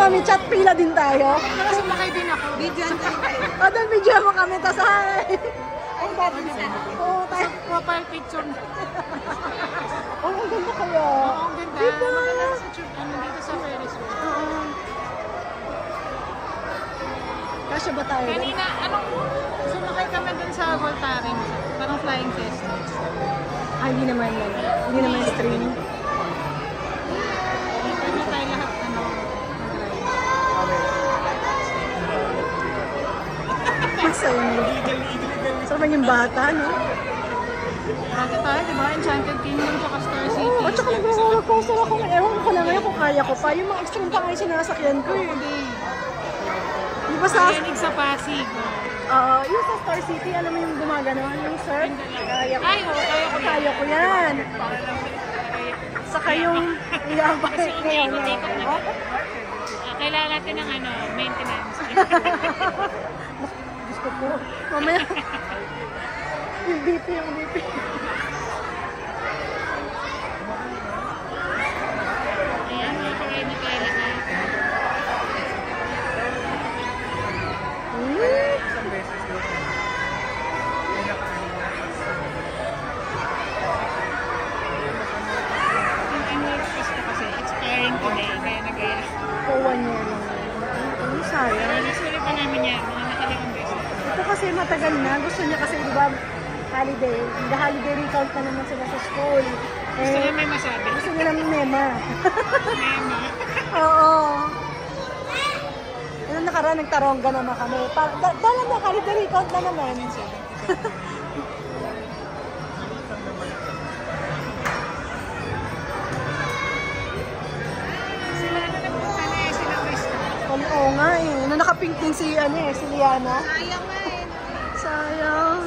kami, chat pila din tayo. Sumakay din ako. Video tayo. O, doon video mo kami, tas hi! Ay, dati sa... Oo, tayo. Profile picture. Oh, ang ganda kayo. Oo, ang ganda. Diba? Maganda sa tube, dito sa Ferris wheel. Oo. Kasya ba tayo? Kanina, sumakay kami dun sa Voltaren. Parang flying test. Ay, hindi naman stream. Pwede tayo lahat, Masaya mo. Sarap yung bata, no? Dati tayo, di ba? Enchanted Kingdom tsaka Star City. Oo, at saka nag-roller coaster ako. Ewan ko na ngayon kung kaya ko pa. Yung mga extreme pa ngayon sinasakyan ko eh. Di ba sa... Mayanig sa Pasig. Yung sa Star City, alam mo yung gumagano'n, yung surf? Kaya ko. Ay, oo, Kaya ko yan. Saka yung iyabay Kasi ngayon. umiikot-ikot na. Kailangan natin ng maintenance. Gusto ko. Mamaya. Yung BP. Ayan, mga kaway na kaila na. Isang beses doon. Yung annual fees ko kasi, expiring today, kaya nag-aya. For 1 year lang. Ang sayang. Pero nasulit pa namin yan, mga nakalimang beses. Ito kasi matagal na. Gusto niya kasi, di ba, holiday. The holiday recount na naman sila sa school. Gusto niya may masabi. Gusto niya namin mema. Mema. Oo. Ano nakaraan, nagtarongga naman kami. Dala na, holiday recount na naman. Sila na nagpunta na eh, sila Krista. Oo nga eh. Nung nakapink din si Liana. Sayang nga eh. Sayang.